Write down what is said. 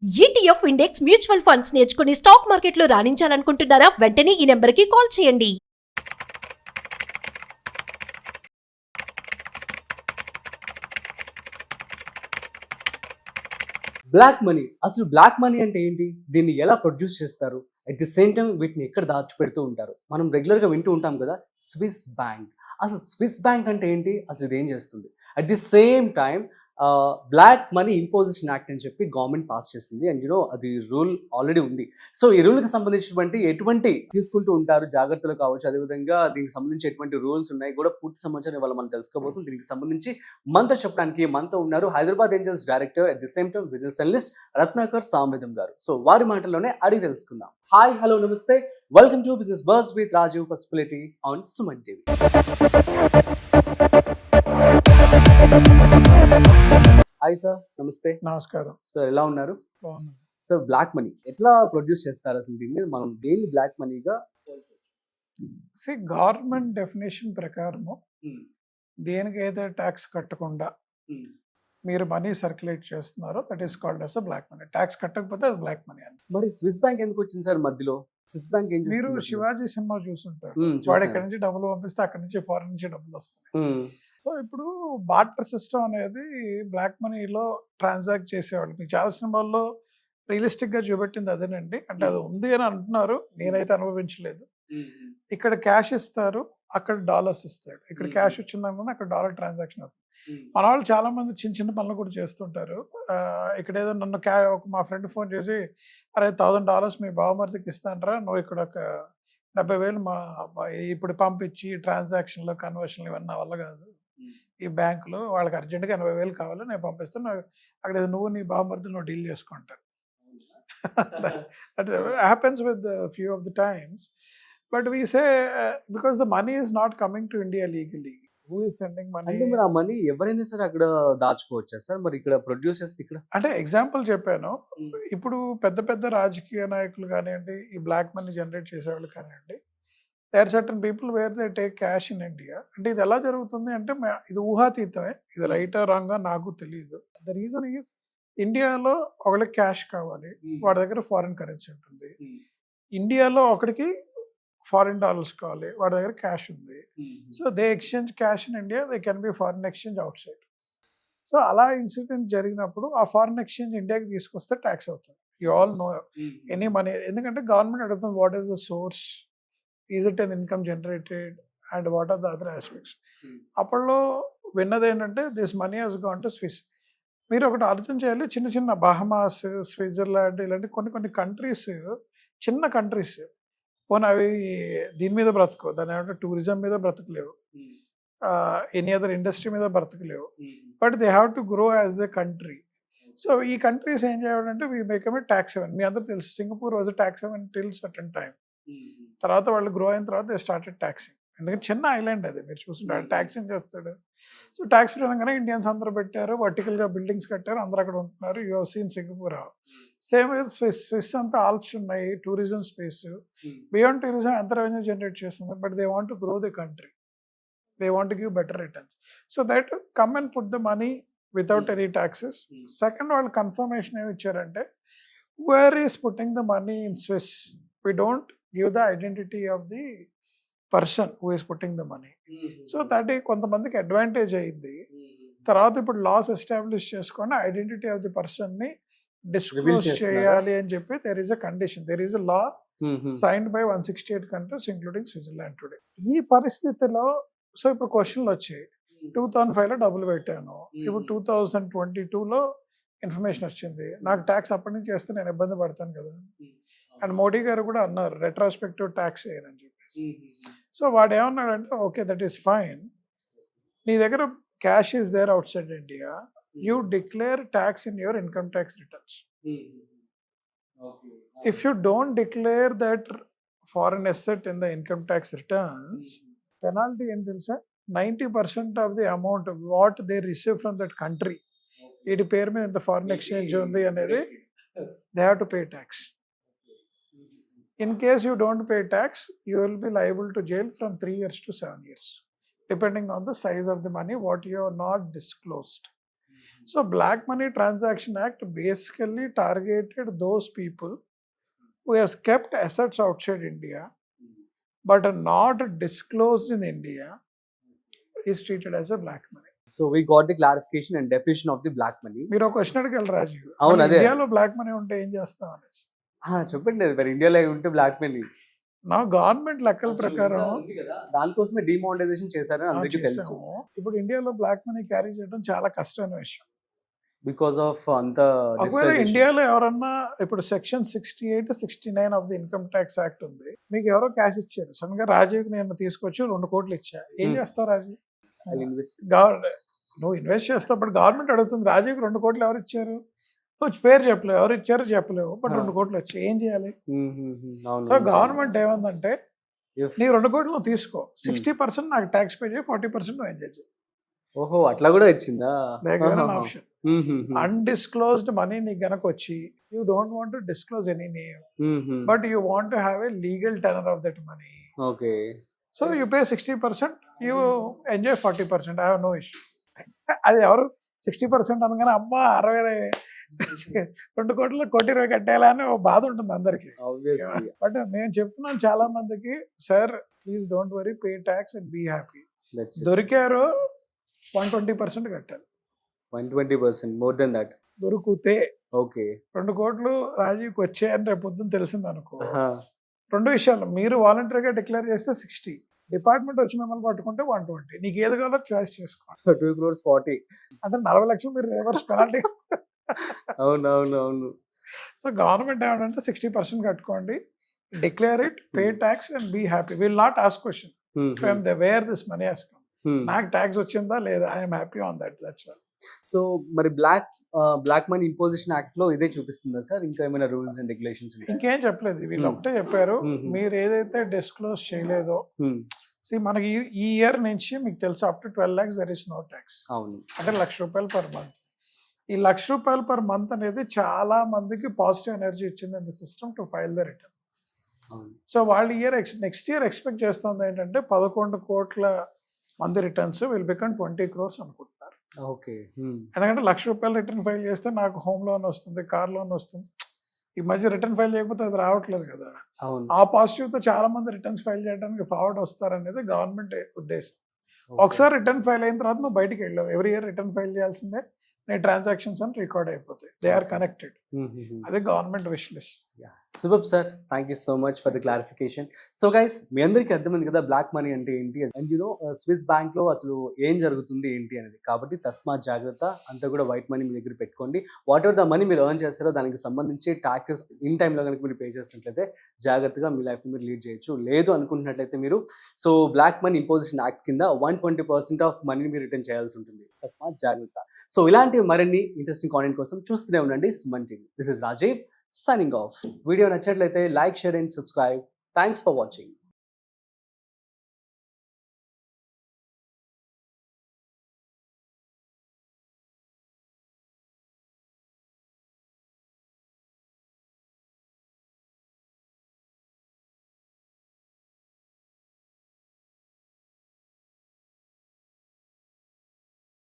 ETF index mutual funds నేర్చుకుని stock మార్కెట్లో రాణించాలనుకుంటున్నారా? వెంటనే ఈ నెంబర్కి కాల్ చేయండి. బ్లాక్ మనీ, అసలు బ్లాక్ మనీ అంటే ఏంటి? దీన్ని ఎలా ప్రొడ్యూస్ చేస్తారు? అట్ ది సేమ్ టైం వీటిని ఎక్కడ దాచిపెడుతూ ఉంటారు? మనం రెగ్యులర్గా వింటూ ఉంటాం కదా, స్విస్ బ్యాంక్. అసలు స్విస్ బ్యాంక్ అంటే ఏంటి? అసలు ఇది ఏం చేస్తుంది? At the same time black money imposition act అని చెప్పి గవర్నమెంట్ పాస్ చేసింది. అండ్ అది రూల్ ఆల్రెడీ ఉంది. సో ఈ రూల్కి సంబంధించినటువంటి ఎటువంటి తీసుకుంటూ ఉంటారు జాగ్రత్తలు కావచ్చు, అదేవిధంగా దీనికి సంబంధించి ఎటువంటి రూల్స్ ఉన్నాయి కూడా పూర్తి సమాచారం ఇవాళ మనం తెలుసుకోబోతుంది. దీనికి సంబంధించి మనతో చెప్పడానికి మనతో ఉన్నారు Hyderabad angels director, at the same time business analyst Ratnakar Samvedam garu. So వారి మాటల్లోనే అడిగి తెలుసుకుందాం. హాయ్, హలో, నమస్తే, welcome to business bus with Rajeev Pasupuleti on Suman TV. Hi sir, నమస్తే. నమస్కారం సార్, ఎలా ఉన్నారు? బాగున్నాను. సార్, బ్లాక్ మనీ ఎట్లా ప్రొడ్యూస్ చేస్తారు? అసలు దీన్ని మనం దేన్ని బ్లాక్ మనీగా? గవర్నమెంట్ డెఫినేషన్ ప్రకారము దేనికైతే ట్యాక్స్ కట్టకుండా మీరు మనీ సర్క్యులేట్ చేస్తున్నారో that is called as black money. Tax కట్టకపోతే అది బ్లాక్ మనీ అని. మరి స్విస్ బ్యాంక్ ఎందుకు వచ్చింది సార్ మధ్యలో? స్విస్ బ్యాంక్ ఏం మీరు చేస్తుంది? శివాజీ సినిమా చూసుంటారు. చూసాను. వాడు ఇక్కడ నుంచి డబ్బులు పంపిస్తే అక్కడ నుంచి ఫారెన్ నుంచి డబ్బులు వస్తాయి. సో ఇప్పుడు బార్టర్ సిస్టమ్ అనేది బ్లాక్ మనీలో ట్రాన్సాక్ట్ చేసేవాళ్ళు. మీకు చాలా సినిమాల్లో రియలిస్టిక్ గా చూపెట్టింది అదేనండి. అంటే అది ఉంది అని అంటున్నారు, నేనైతే అనుభవించలేదు. ఇక్కడ క్యాష్ ఇస్తారు, అక్కడ డాలర్స్ ఇస్తాడు. ఇక్కడ క్యాష్ వచ్చిందనుకుంటే అక్కడ డాలర్ ట్రాన్సాక్షన్ అవుతుంది. మన వాళ్ళు చాలా మంది చిన్న చిన్న పనులు కూడా చేస్తుంటారు. ఇక్కడ ఏదో నన్ను మా ఫ్రెండ్ ఫోన్ చేసి, అరే $1000 మీ బావమరిదికి ఇస్తానరా, నువ్వు ఇక్కడ ఒక 70,000 మా ఇప్పుడు పంపించి ట్రాన్సాక్షన్లో కన్వర్షన్లు ఇవన్నీ నా వల్ల కాదు, ఈ బ్యాంకులో వాళ్ళకి అర్జెంట్గా 80,000 కావాలి, నేను పంపిస్తాను, అక్కడ నువ్వు నీ బావమరిది నువ్వు డీల్ చేసుకుంటారు. that happens with a few of the times, but we say because the money is not coming to India legally, who is sending money? అంటే మరి ఆ మనీ ఎవరైనా సరే అక్కడ దాచుకోవచ్చా సార్? మరి ఇక్కడ ప్రొడ్యూస్ చేస్తే ఇక్కడ అంటే ఎగ్జాంపుల్ చెప్పాను. ఇప్పుడు పెద్ద పెద్ద రాజకీయ నాయకులు కానివ్వండి, ఈ బ్లాక్ మనీ జనరేట్ చేసేవాళ్ళు కానివ్వండి, there certain people where they take cash in India. అంటే ఇది ఎలా జరుగుతుంది అంటే ఇది ఊహాతీతమే, ఇది రైటా రాంగా నాకు తెలియదు. ద రీజన్ ఈజ్ ఇండియాలో ఒకరికి క్యాష్ కావాలి, వాడి దగ్గర ఫారిన్ కరెన్సీ ఉంటుంది. ఇండియాలో ఒకరికి ఫారిన్ డాలర్స్ కావాలి, వాడి దగ్గర క్యాష్ ఉంది. So they exchange cash in India, they can be foreign exchange outside. So అలా ఇన్సిడెంట్ జరిగినప్పుడు ఆ ఫారిన్ ఎక్స్చేంజ్ ఇండియాకి తీసుకొస్తే ట్యాక్స్ అవుతుంది. You all know any money, ఎందుకంటే గవర్నమెంట్ అడుగుతుంది what is the source, is it an income generated and what are the other aspects. అప్పట్లో విన్నది ఏంటంటే this money has gone to Swiss. మీరు ఒకటి అర్థం చేయాలి, చిన్న చిన్న బహమాస్, స్విట్జర్లాండ్ ఇలాంటి కొన్ని కొన్ని కంట్రీస్, చిన్న కంట్రీస్, పోనీ అవి దీని మీద బ్రతకవు, దాని ఏమంటే టూరిజం మీద బ్రతకలేవు, ఎనీ అదర్ ఇండస్ట్రీ మీద బ్రతకలేవు, but they have to grow as a country. So ఈ కంట్రీస్ ఏం చేయాలంటే we make 'em a tax haven. మీ అందరూ తెలుసు, Singapore was tax haven till certain time. తర్వాత వాళ్ళు గ్రో అయిన తర్వాత దే స్టార్టెడ్ ట్యాక్సింగ్. ఎందుకంటే చిన్న ఐలాండ్ అది, మీరు చూస్తుంటారు ట్యాక్సింగ్ చేస్తాడు. సో ట్యాక్స్ ఫ్రీ అనగానే ఇండియన్స్ అందరూ పెట్టారు, వర్టికల్గా బిల్డింగ్స్ కట్టారు, అందరూ అక్కడ ఉంటున్నారు. You have seen Singapore. Same with Swiss. Swiss అంతా ఆల్ప్స్ ఉన్నాయి, టూరిజం స్పేస్. బియాండ్ టూరిజం ఎంత రెవెన్యూ జనరేట్ చేస్తుంది, but they want to grow the country, they want to give better returns. So that come and put the money without any taxes. Second, వాళ్ళు confirmation ఏమి ఇచ్చారంటే where is putting the money in Swiss, we don't give the identity of the person who is putting the money. So that కొంతమందికి advantage అయ్యింది. తర్వాత ఇప్పుడు loss establish చేసుకొని identity of the person ని disclose చేయాలి అని చెప్పి there is a condition, there is a law signed by 168 countries including Switzerland today. ఈ పరిస్థితిలో సో ఇప్పుడు క్వశ్చన్లు వచ్చాయి. 2005లో డబ్బులు పెట్టాను, ఇప్పుడు 2022లో ఇన్ఫర్మేషన్ వచ్చింది, నాకు ట్యాక్స్ అప్పటి నుంచి చేస్తే నేను ఇబ్బంది పడతాను కదా. అండ్ మోడీ గారు కూడా అన్నారు రెట్రాస్పెక్టివ్ ట్యాక్స్ వేయనని చెప్పేసి. సో వాడు ఏమన్నాడంటే ఓకే దట్ ఈస్ ఫైన్, నీ దగ్గర cash is there outside India, you declare tax in your income tax returns. If you don't declare that foreign asset in the income tax returns, penalty ఏం తెలుసా, 90% of the amount what they receive from that country, వీటి పేరు మీద ఇంత foreign exchange ఉంది అనేది they have to pay tax. In case you don't pay tax, you will be liable to jail from 3 years to 7 years, depending on the size of the money what you have not disclosed. So black money transaction act basically targeted those people who has kept assets outside India but are not disclosed in India is treated as a black money. So we got the clarification and definition of the black money. మీరు ఒక question అడగాలి రాజీవ్, అవును, అదే. ఇండియాలో black money ఉంటే ఏం చేస్తాం అనేసి. చెప్పండి, అది మరి ఇండియాలో ఉంటే బ్లాక్ మనీ నా గవర్నమెంట్ లెక్కల ప్రకారం దానికోసమే డిమానిటైజేషన్ చేశారని అందరికీ తెలుసు. చేసాము. ఇప్పుడు ఇండియాలో బ్లాక్ మనీ క్యారీ చేయడం చాలా కష్టమైన విషయం. బికాస్ ఆఫ్ అంత ఒకవేళ ఇండియాలో ఎవరన్నా ఇప్పుడు section 68, 69 of the income tax act ఉంది, మీకు ఎవరో క్యాష్ ఇచ్చారు, సడన్ గా రాజీవ్ నేను తీసుకొచ్చి 2 కోట్లు ఇచ్చా, ఏం చేస్తావు రాజీవ్? నువ్వు ఇన్వెస్ట్ చేస్తావు, గవర్నమెంట్ అడుగుతుంది రాజీవ్కి 2 కోట్లు ఎవరు ఇచ్చారు, నువ్వు పేరు చెప్పలేవు, ఎవరు ఇచ్చారో చెప్పలేవు, బట్ 2 కోట్లు వచ్చాయి, ఏం చేయాలి? సో గవర్నమెంట్ ఏమందంటే నీ 2 కోట్లు నువ్వు తీసుకో, 60% నాకు ట్యాక్స్ పే చేయి, 40% నువ్వు ఎంజాయ్ చేయి. ఓహో, అట్లా కూడా ఇచ్చిందా? ఆప్షన్. అన్డిస్క్లోజ్డ్ మనీ నీకు గనక వచ్చి you don't want to disclose any name but you want to have a legal tenor of that money. Okay, so you pay 60%, you enjoy 40%. I have no issues. అది ఎవరు 60% అనగానే అమ్మ 2 కోట్లు 1,20,000 కట్టేలా అని ఒక బాధ ఉంటుంది అందరికి. బట్ నేను చెప్తున్నాను చాలా మందికి, sir please don't worry, pay tax and be happy. దొరికారు 120% కట్టాలి. 120%, మోర్ దెన్ దట్ దొరికితే. ఓకే, 2 కోట్లు రాజీవ్కి వచ్చాయని రేపు పొద్దున్న తెలిసింది అనుకో, 2 విషయాలు, మీరు వాలంటరీగా డిక్లేర్ చేస్తే 60, డిపార్ట్మెంట్ వచ్చి మిమ్మల్ని పట్టుకుంటే 120, నీకు ఏది కావాలో చాయిస్ చేసుకోండి. 2 crores 40 అంటే 40 లక్షలు మీరు రివర్స్ పెనాల్టీ. అవునవునవును. సో గవర్నమెంట్ ఏమంటే 60% కట్టుకోండి, declare it, pay tax and be happy. Will not ask question from the where this money has come. నాకు ట్యాక్స్ వచ్చిందా లేదా, I'm happy on that, that's all. So మరి బ్లాక్ మనీ ఇంపోజిషన్ యాక్ట్ లో ఇదే చూపిస్తుందా sir? ఇంకా ఏమైనా rules and regulations? ఇంకేం చెప్పలేదు, వీళ్ళు ఒకటే చెప్పారు, మీరు ఏదైతే డిస్క్లోజ్ చేయలేదో, మనకి ఈ ఇయర్ నుంచి మీకు తెలుసు up to 12 lakhs there is no tax. అవును, అంటే ₹1,00,000 per month. ఈ ₹1,00,000 per month అనేది చాలా మందికి పాజిటివ్ ఎనర్జీ ఇచ్చింది in the system to file the return. So వాళ్ళు నెక్స్ట్ ఇయర్ ఎక్స్పెక్ట్ చేస్తుంది ఏంటంటే 11 కోట్ల మంది రిటర్న్స్ విల్ బికమ్ 20 crores అనుకుంటున్నారు. ఓకే, ఎందుకంటే ₹1,00,000 రిటర్న్ ఫైల్ చేస్తే నాకు హోమ్ లోన్ వస్తుంది, కార్ లోన్ వస్తుంది. ఈ మధ్య రిటర్న్ ఫైల్ చేయకపోతే అది రావట్లేదు కదా. ఆ పాజిటివ్ తో చాలా మంది రిటర్న్స్ ఫైల్ చేయడానికి ఫార్వర్డ్ వస్తారనేది గవర్నమెంట్ ఉద్దేశం. ఒకసారి రిటర్న్ ఫైల్ అయిన తర్వాత నువ్వు బయటికి వెళ్ళావు, ఎవ్రీ ఇయర్ రిటర్న్ ఫైల్ చేయాల్సిందే, నీ ట్రాన్సాక్షన్స్ అని రికార్డ్ అయిపోతాయి, దే ఆర్ కనెక్టెడ్. అదే government wish list. Super sir, thank you so much for the clarification. So guys, మీ అందరికీ అర్థమైంది కదా బ్లాక్ మనీ అంటే ఏంటి, అండ్ యూనో స్విస్ బ్యాంక్ లో అసలు ఏం జరుగుతుంది ఏంటి అనేది. కాబట్టి తస్మాత్ జాగ్రత్త, అంతా కూడా వైట్ మనీ మీ దగ్గర పెట్టుకోండి. వాట్ ఎవర్ ద మనీ మీరు ఎర్న్ చేస్తారో దానికి సంబంధించి ట్యాక్సెస్ ఇన్ టైంలో కనుక మీరు పే చేసినట్లయితే జాగ్రత్తగా మీ లైఫ్ మీరు లీడ్ చేయొచ్చు. లేదు అనుకుంటున్నట్లయితే మీరు so black money imposition act కింద 120% ఆఫ్ మనీని మీరు రిటర్న్ చేయాల్సి ఉంటుంది. తస్మాత్ జాగ్రత్త. సో ఇలాంటి మరిన్ని ఇంట్రెస్టింగ్ కాంటెంట్ కోసం చూస్తూనే ఉండండి Suman TV. This is Rajeev signing off. Video నచ్చినట్లయితే like, share and subscribe. Thanks for watching.